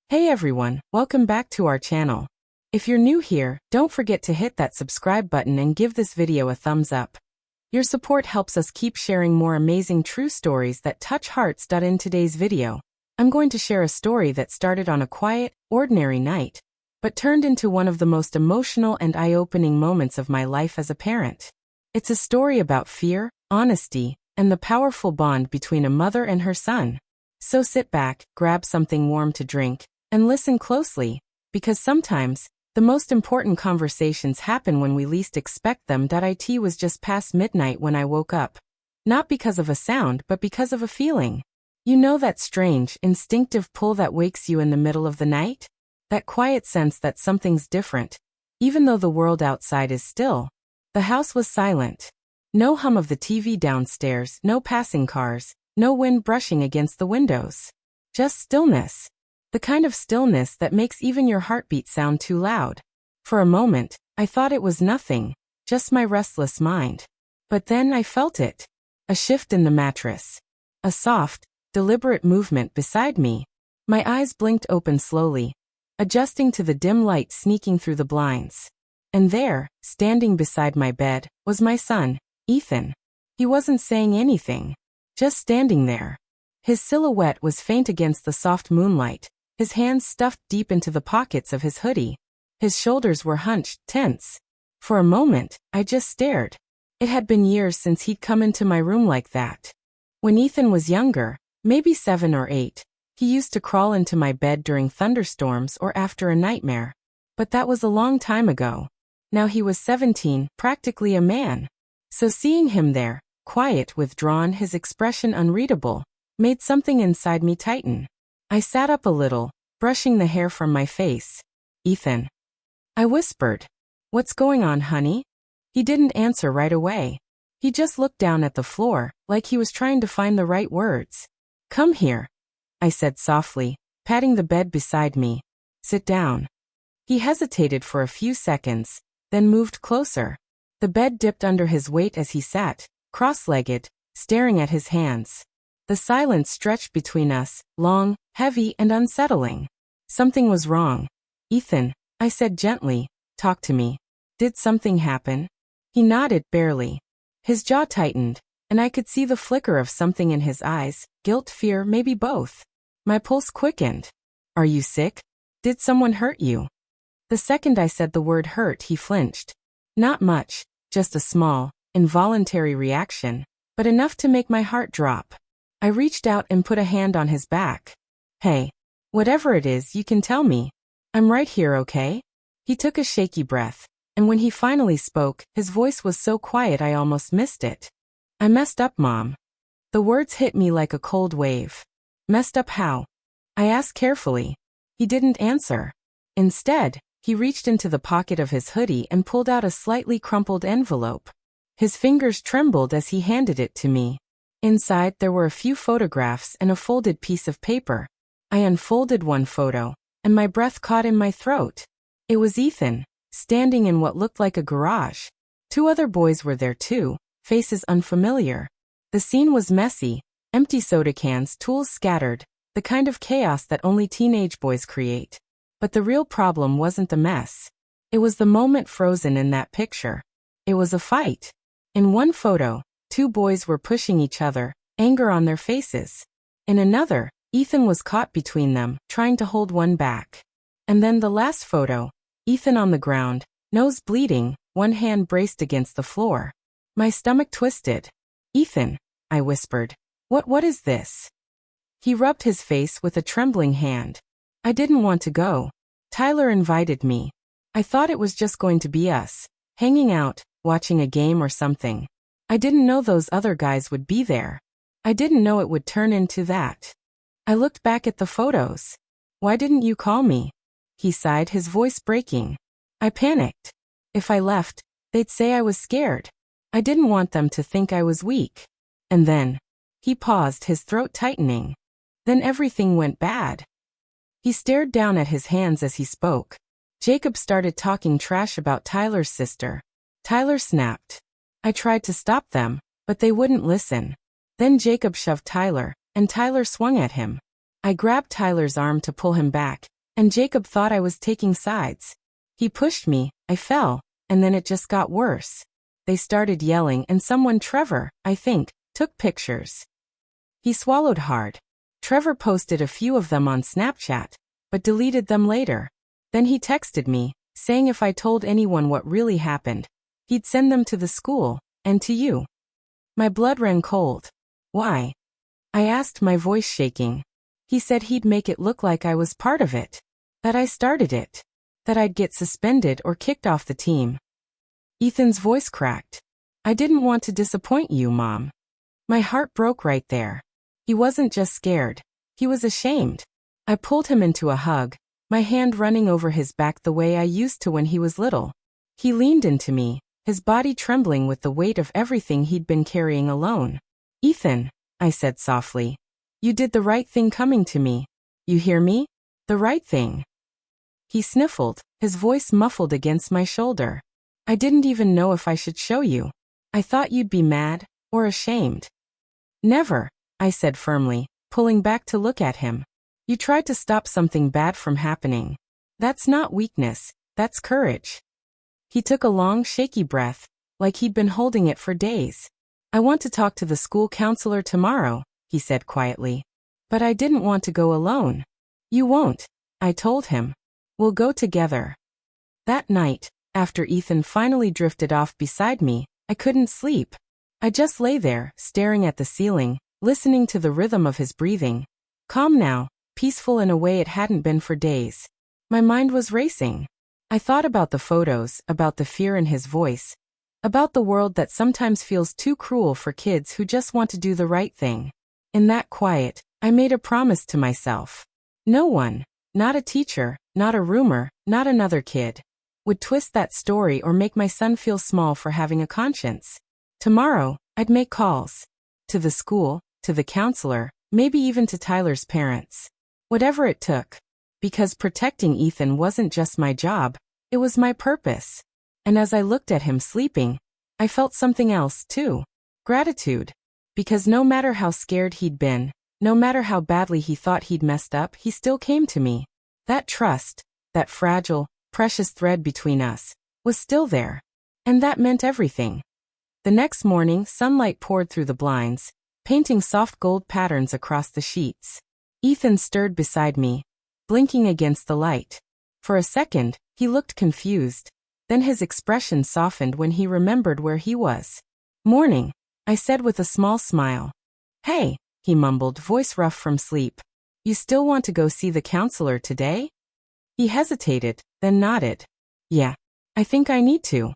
Hey everyone, welcome back to our channel. If you're new here, don't forget to hit that subscribe button and give this video a thumbs up. Your support helps us keep sharing more amazing true stories that touch hearts. In today's video, I'm going to share a story that started on a quiet, ordinary night, but turned into one of the most emotional and eye-opening moments of my life as a parent. It's a story about fear, honesty, and the powerful bond between a mother and her son. So sit back, grab something warm to drink, and listen closely, because sometimes, the most important conversations happen when we least expect them. It was just past midnight when I woke up. Not because of a sound, but because of a feeling. You know that strange, instinctive pull that wakes you in the middle of the night? That quiet sense that something's different, even though the world outside is still. The house was silent. No hum of the TV downstairs, no passing cars, no wind brushing against the windows. Just stillness. The kind of stillness that makes even your heartbeat sound too loud. For a moment, I thought it was nothing, just my restless mind. But then I felt it. A shift in the mattress. A soft, deliberate movement beside me. My eyes blinked open slowly, adjusting to the dim light sneaking through the blinds. And there, standing beside my bed, was my son, Ethan. He wasn't saying anything, just standing there. His silhouette was faint against the soft moonlight, his hands stuffed deep into the pockets of his hoodie. His shoulders were hunched, tense. For a moment, I just stared. It had been years since he'd come into my room like that. When Ethan was younger, maybe 7 or 8, he used to crawl into my bed during thunderstorms or after a nightmare. But that was a long time ago. Now he was 17, practically a man. So seeing him there, quiet, withdrawn, his expression unreadable, made something inside me tighten. I sat up a little, brushing the hair from my face. "Ethan," I whispered. "What's going on, honey?" He didn't answer right away. He just looked down at the floor, like he was trying to find the right words. "Come here," I said softly, patting the bed beside me. "Sit down." He hesitated for a few seconds, then moved closer. The bed dipped under his weight as he sat, cross-legged, staring at his hands. The silence stretched between us, long, heavy, and unsettling. Something was wrong. "Ethan," I said gently, "talk to me. Did something happen?" He nodded, barely. His jaw tightened, and I could see the flicker of something in his eyes, guilt, fear, maybe both. My pulse quickened. "Are you sick? Did someone hurt you?" The second I said the word hurt, he flinched. Not much, just a small, involuntary reaction, but enough to make my heart drop. I reached out and put a hand on his back. "Hey, whatever it is, you can tell me. I'm right here, okay?" He took a shaky breath, and when he finally spoke, his voice was so quiet I almost missed it. "I messed up, Mom." The words hit me like a cold wave. "Messed up how?" I asked carefully. He didn't answer. Instead, he reached into the pocket of his hoodie and pulled out a slightly crumpled envelope. His fingers trembled as he handed it to me. Inside, there were a few photographs and a folded piece of paper. I unfolded one photo, and my breath caught in my throat. It was Ethan, standing in what looked like a garage. 2 other boys were there too, faces unfamiliar. The scene was messy, empty soda cans, tools scattered, the kind of chaos that only teenage boys create. But the real problem wasn't the mess. It was the moment frozen in that picture. It was a fight. In one photo, 2 boys were pushing each other, anger on their faces. In another, Ethan was caught between them, trying to hold one back. And then the last photo, Ethan on the ground, nose bleeding, one hand braced against the floor. My stomach twisted. "Ethan," I whispered, What is this?" He rubbed his face with a trembling hand. "I didn't want to go. Tyler invited me. I thought it was just going to be us, hanging out, watching a game or something. I didn't know those other guys would be there. I didn't know it would turn into that." I looked back at the photos. "Why didn't you call me?" He sighed, his voice breaking. "I panicked. If I left, they'd say I was scared. I didn't want them to think I was weak. And then," he paused, his throat tightening. "Then everything went bad." He stared down at his hands as he spoke. "Jacob started talking trash about Tyler's sister. Tyler snapped. I tried to stop them, but they wouldn't listen. Then Jacob shoved Tyler, and Tyler swung at him. I grabbed Tyler's arm to pull him back, And Jacob thought I was taking sides. He pushed me, I fell, and then it just got worse. They started yelling and someone, Trevor, I think, took pictures. He swallowed hard. Trevor posted a few of them on Snapchat, but deleted them later. Then he texted me, saying if I told anyone what really happened, he'd send them to the school, and to you. My blood ran cold. Why? I asked, my voice shaking. He said he'd make it look like I was part of it. That I started it. That I'd get suspended or kicked off the team. Ethan's voice cracked. I didn't want to disappoint you, Mom. My heart broke right there. He wasn't just scared. He was ashamed. I pulled him into a hug, my hand running over his back the way I used to when he was little. He leaned into me, his body trembling with the weight of everything he'd been carrying alone. Ethan, I said softly, you did the right thing coming to me. You hear me? The right thing. He sniffled, his voice muffled against my shoulder. I didn't even know if I should show you. I thought you'd be mad, or ashamed. Never, I said firmly, pulling back to look at him. You tried to stop something bad from happening. That's not weakness, that's courage. He took a long, shaky breath, like he'd been holding it for days. I want to talk to the school counselor tomorrow, he said quietly. But I didn't want to go alone. You won't, I told him. We'll go together. That night, after Ethan finally drifted off beside me, I couldn't sleep. I just lay there, staring at the ceiling, listening to the rhythm of his breathing. Calm now, peaceful in a way it hadn't been for days. My mind was racing. I thought about the photos, about the fear in his voice, about the world that sometimes feels too cruel for kids who just want to do the right thing. In that quiet, I made a promise to myself. No one, not a teacher, not a rumor, not another kid, would twist that story or make my son feel small for having a conscience. Tomorrow, I'd make calls. To the school, to the counselor, maybe even to Tyler's parents. Whatever it took. Because protecting Ethan wasn't just my job, it was my purpose. And as I looked at him sleeping, I felt something else too. Gratitude. Because no matter how scared he'd been, no matter how badly he thought he'd messed up, he still came to me. That trust, that fragile, precious thread between us, was still there. And that meant everything. The next morning, sunlight poured through the blinds, painting soft gold patterns across the sheets. Ethan stirred beside me, blinking against the light. For a second, he looked confused. Then his expression softened when he remembered where he was. Morning, I said with a small smile. Hey, he mumbled, voice rough from sleep. You still want to go see the counselor today? He hesitated, then nodded. Yeah, I think I need to.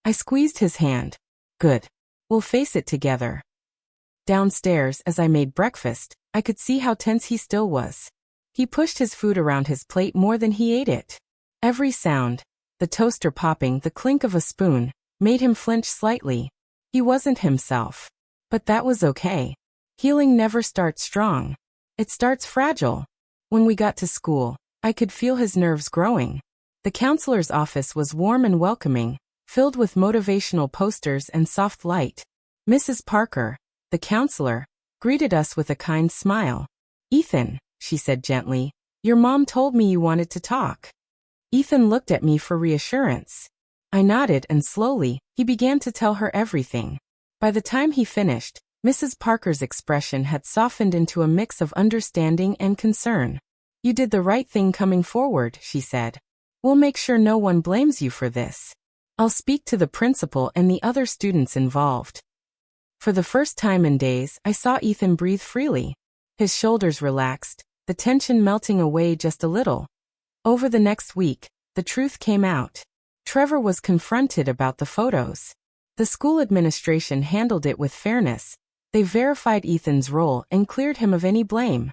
I squeezed his hand. Good. We'll face it together. Downstairs, as I made breakfast, I could see how tense he still was. He pushed his food around his plate more than he ate it. Every sound, the toaster popping, the clink of a spoon, made him flinch slightly. He wasn't himself. But that was okay. Healing never starts strong. It starts fragile. When we got to school, I could feel his nerves growing. The counselor's office was warm and welcoming, filled with motivational posters and soft light. Mrs. Parker, the counselor, greeted us with a kind smile. Ethan, she said gently, your mom told me you wanted to talk. Ethan looked at me for reassurance. I nodded and slowly, he began to tell her everything. By the time he finished, Mrs. Parker's expression had softened into a mix of understanding and concern. You did the right thing coming forward, she said. We'll make sure no one blames you for this. I'll speak to the principal and the other students involved. For the first time in days, I saw Ethan breathe freely. His shoulders relaxed, the tension melting away just a little. Over the next week, the truth came out. Trevor was confronted about the photos. The school administration handled it with fairness. They verified Ethan's role and cleared him of any blame.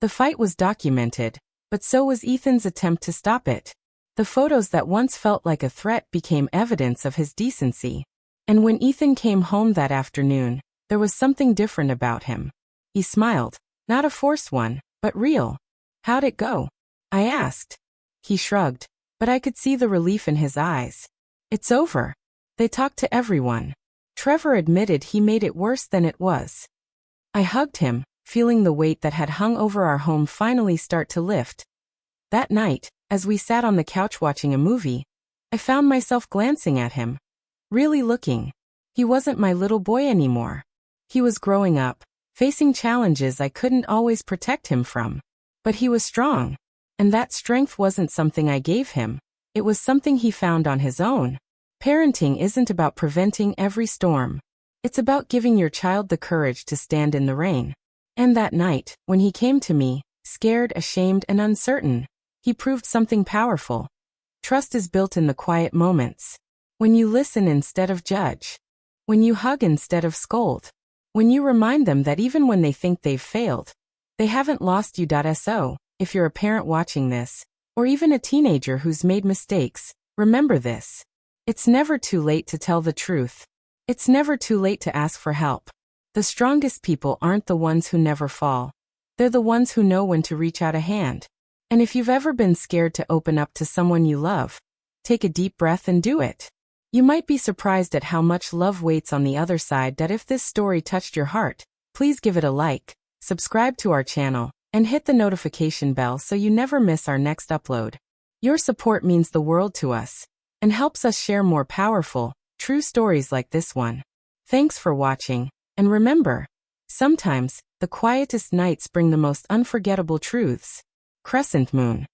The fight was documented, but so was Ethan's attempt to stop it. The photos that once felt like a threat became evidence of his decency. And when Ethan came home that afternoon, there was something different about him. He smiled, not a forced one, but real. How'd it go? I asked. He shrugged, but I could see the relief in his eyes. It's over. They talked to everyone. Trevor admitted he made it worse than it was. I hugged him, feeling the weight that had hung over our home finally start to lift. That night, as we sat on the couch watching a movie, I found myself glancing at him. Really looking. He wasn't my little boy anymore. He was growing up, facing challenges I couldn't always protect him from. But he was strong. And that strength wasn't something I gave him. It was something he found on his own. Parenting isn't about preventing every storm. It's about giving your child the courage to stand in the rain. And that night, when he came to me, scared, ashamed, and uncertain, he proved something powerful. Trust is built in the quiet moments. When you listen instead of judge. When you hug instead of scold. When you remind them that even when they think they've failed, they haven't lost you. So, if you're a parent watching this, or even a teenager who's made mistakes, remember this. It's never too late to tell the truth. It's never too late to ask for help. The strongest people aren't the ones who never fall. They're the ones who know when to reach out a hand. And if you've ever been scared to open up to someone you love, take a deep breath and do it. You might be surprised at how much love waits on the other side. If this story touched your heart, please give it a like, subscribe to our channel, and hit the notification bell so you never miss our next upload. Your support means the world to us and helps us share more powerful, true stories like this one. Thanks for watching, and remember, sometimes the quietest nights bring the most unforgettable truths. Crescent Moon.